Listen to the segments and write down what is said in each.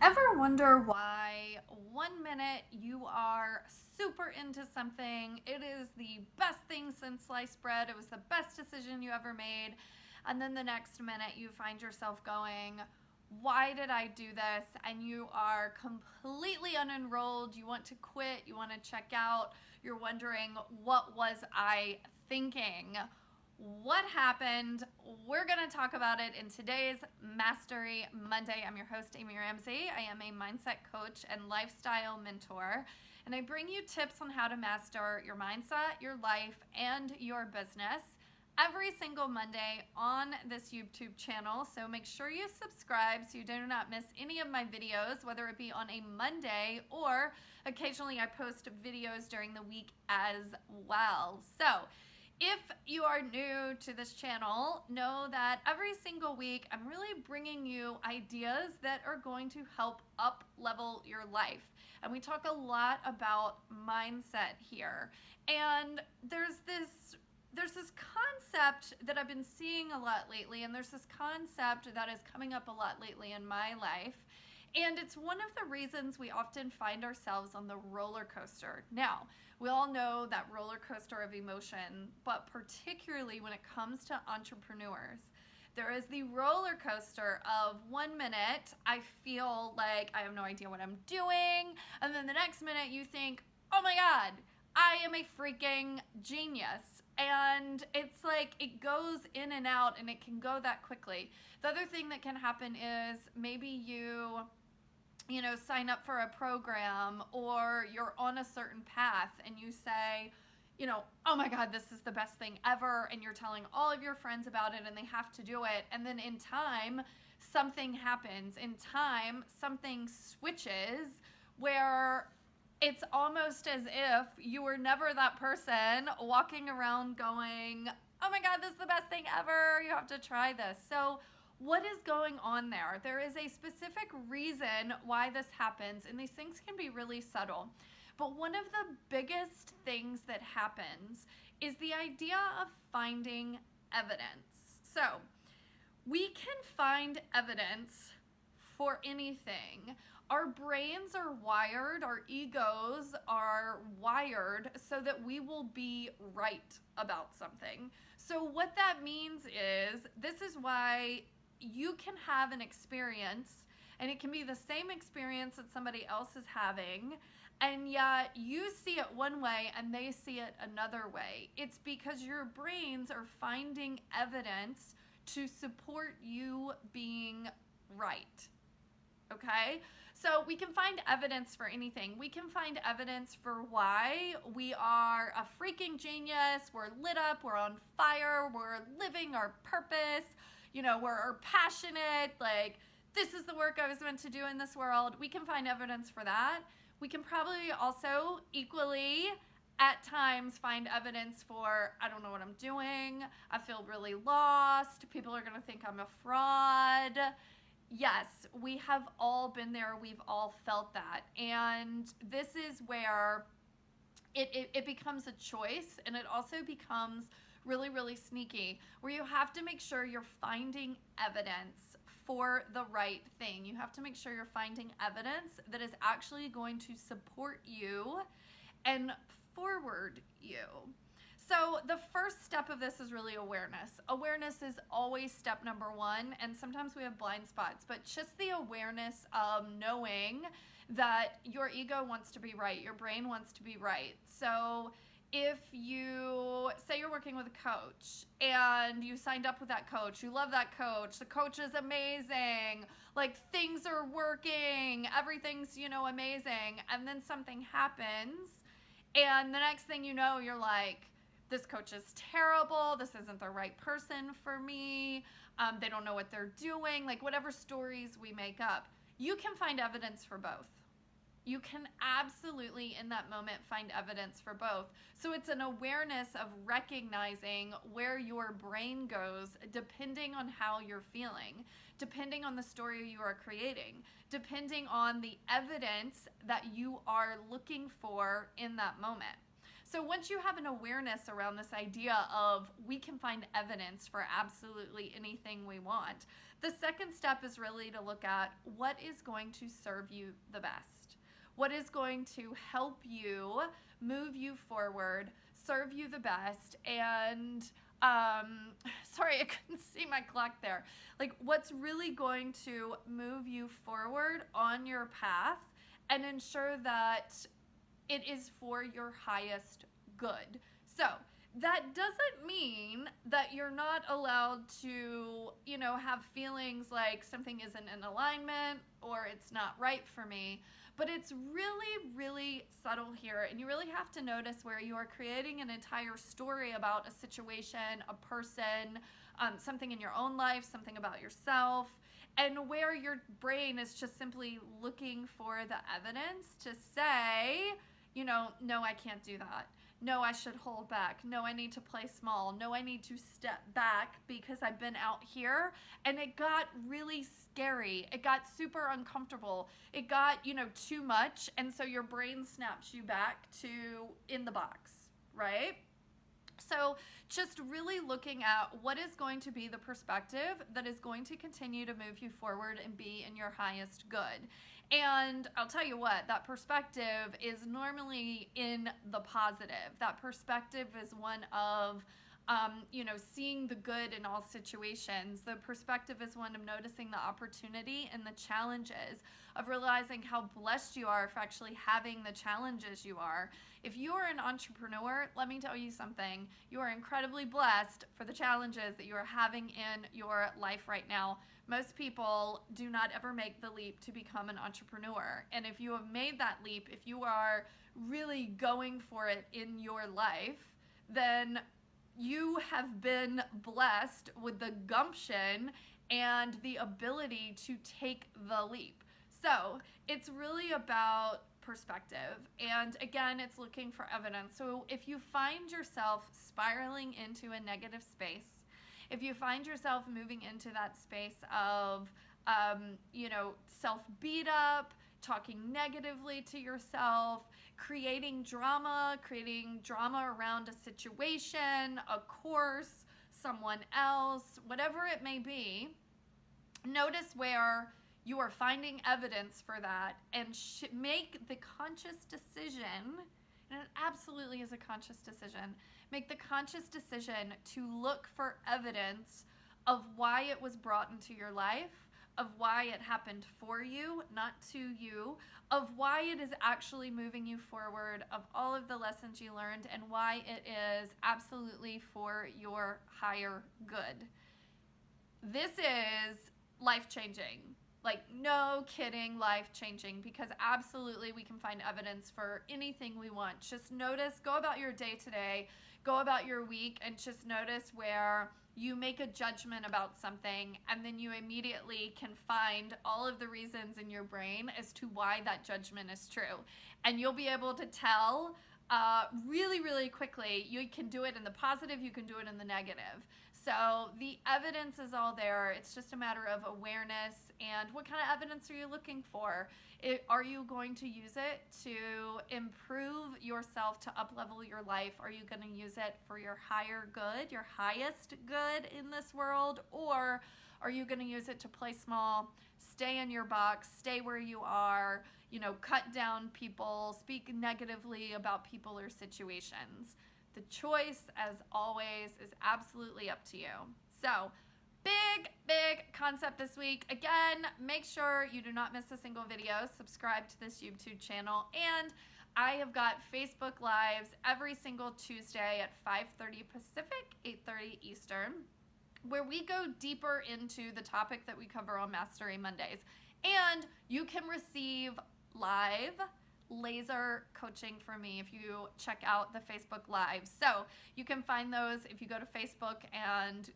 Ever wonder why one minute you are super into something, it is the best thing since sliced bread, it was the best decision you ever made, and then the next minute you find yourself going, why did I do this? And you are completely unenrolled, you want to quit, you want to check out, you're wondering, what was I thinking? What happened? We're going to talk about it in today's Mastery Monday. I'm your host, Amy Ramsey. I am a mindset coach and lifestyle mentor, and I bring you tips on how to master your mindset, your life, and your business every single Monday on this YouTube channel. So make sure you subscribe so you do not miss any of my videos, whether it be on a Monday or occasionally I post videos during the week as well. So if you are new to this channel, know that every single week I'm really bringing you ideas that are going to help up level your life. And we talk a lot about mindset here. And there's this concept that I've been seeing a lot lately, and there's this concept that is coming up a lot lately in my life. And it's one of the reasons we often find ourselves on the roller coaster. Now, we all know that roller coaster of emotion, but particularly when it comes to entrepreneurs, there is the roller coaster of 1 minute, I feel like I have no idea what I'm doing. And then the next minute you think, oh my God, I am a freaking genius. And it's like it goes in and out and it can go that quickly. The other thing that can happen is maybe you know, sign up for a program or you're on a certain path and you say, you know, oh my God, this is the best thing ever. And you're telling all of your friends about it and they have to do it. And then in time, something happens. In time, something switches where it's almost as if you were never that person walking around going, oh my God, this is the best thing ever. You have to try this. So what is going on there? There is a specific reason why this happens, and these things can be really subtle. But one of the biggest things that happens is the idea of finding evidence. So we can find evidence for anything. Our brains are wired, our egos are wired so that we will be right about something. So what that means is this is why you can have an experience and it can be the same experience that somebody else is having, and yet you see it one way and they see it another way. It's because your brains are finding evidence to support you being right. Okay? So we can find evidence for anything. We can find evidence for why we are a freaking genius, we're lit up, we're on fire, we're living our purpose, you know, we're passionate, like this is the work I was meant to do in this world. We can find evidence for that. We can probably also equally at times find evidence for, I don't know what I'm doing, I feel really lost, people are going to think I'm a fraud. Yes, we have all been there, we've all felt that. And this is where it becomes a choice, and it also becomes really, really sneaky, where you have to make sure you're finding evidence for the right thing. You have to make sure you're finding evidence that is actually going to support you and forward you. So the first step of this is really awareness. Awareness is always step number one, and sometimes we have blind spots, but just the awareness of knowing that your ego wants to be right, your brain wants to be right. So if you say you're working with a coach and you signed up with that coach, you love that coach, the coach is amazing, like things are working, everything's, you know, amazing, and then something happens, and the next thing you know, you're like, this coach is terrible, this isn't the right person for me, they don't know what they're doing, like whatever stories we make up. You can find evidence for both. You can absolutely in that moment find evidence for both. So it's an awareness of recognizing where your brain goes depending on how you're feeling, depending on the story you are creating, depending on the evidence that you are looking for in that moment. So once you have an awareness around this idea of we can find evidence for absolutely anything we want, The second step is really to look at what is going to serve you the best. What is going to help you, move you forward, serve you the best, and sorry, I couldn't see my clock there. Like, what's really going to move you forward on your path and ensure that it is for your highest good. So that doesn't mean that you're not allowed to, have feelings like something isn't in alignment or it's not right for me. But it's really, really subtle here, and you really have to notice where you are creating an entire story about a situation, a person, something in your own life, something about yourself, and where your brain is just simply looking for the evidence to say, no, I can't do that. No, I should hold back. No, I need to play small. No, I need to step back because I've been out here and it got really scary. It got super uncomfortable. It got, too much. And so your brain snaps you back to in the box, right? So just really looking at what is going to be the perspective that is going to continue to move you forward and be in your highest good. And I'll tell you what, that perspective is normally in the positive. That perspective is one of, seeing the good in all situations. The perspective is one of noticing the opportunity and the challenges, of realizing how blessed you are for actually having the challenges you are. If you are an entrepreneur, let me tell you something. You are incredibly blessed for the challenges that you are having in your life right now. Most people do not ever make the leap to become an entrepreneur. And if you have made that leap, if you are really going for it in your life, then you have been blessed with the gumption and the ability to take the leap. So it's really about perspective. And again, it's looking for evidence. So if you find yourself spiraling into a negative space, if you find yourself moving into that space of, self-beat up, talking negatively to yourself, creating drama around a situation, a course, someone else, whatever it may be, notice where you are finding evidence for that and make the conscious decision, and it absolutely is a conscious decision, make the conscious decision to look for evidence of why it was brought into your life, of why it happened for you, not to you, of why it is actually moving you forward, of all of the lessons you learned, and why it is absolutely for your higher good. This is life-changing. Like, no kidding, life-changing, because absolutely we can find evidence for anything we want. Just notice, go about your day today, go about your week, and just notice where you make a judgment about something, and then you immediately can find all of the reasons in your brain as to why that judgment is true. And you'll be able to tell really, really quickly. You can do it in the positive, you can do it in the negative. So the evidence is all there. It's just a matter of awareness and what kind of evidence are you looking for? Are you going to use it to improve yourself, to up-level your life? Are you going to use it for your higher good, your highest good in this world? Or are you going to use it to play small, stay in your box, stay where you are, cut down people, speak negatively about people or situations? The choice, as always, is absolutely up to you. So, big concept this week. Again, make sure you do not miss a single video. Subscribe to this YouTube channel. And I have got Facebook Lives every single Tuesday at 5:30 Pacific, 8:30 Eastern, where we go deeper into the topic that we cover on Mastery Mondays. And you can receive live laser coaching from me if you check out the Facebook Live. So you can find those if you go to Facebook and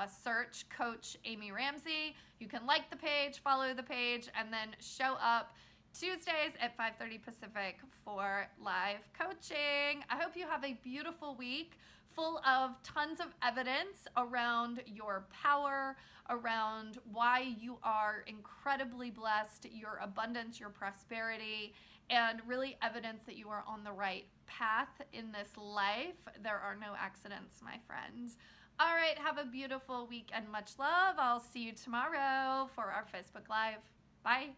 search Coach Amy Ramsey. You can like the page, follow the page, and then show up Tuesdays at 5:30 Pacific for live coaching. I hope you have a beautiful week full of tons of evidence around your power, around why you are incredibly blessed, your abundance, your prosperity, and really evidence that you are on the right path in this life. There are no accidents, my friends. All right, have a beautiful week and much love. I'll see you tomorrow for our Facebook Live. Bye.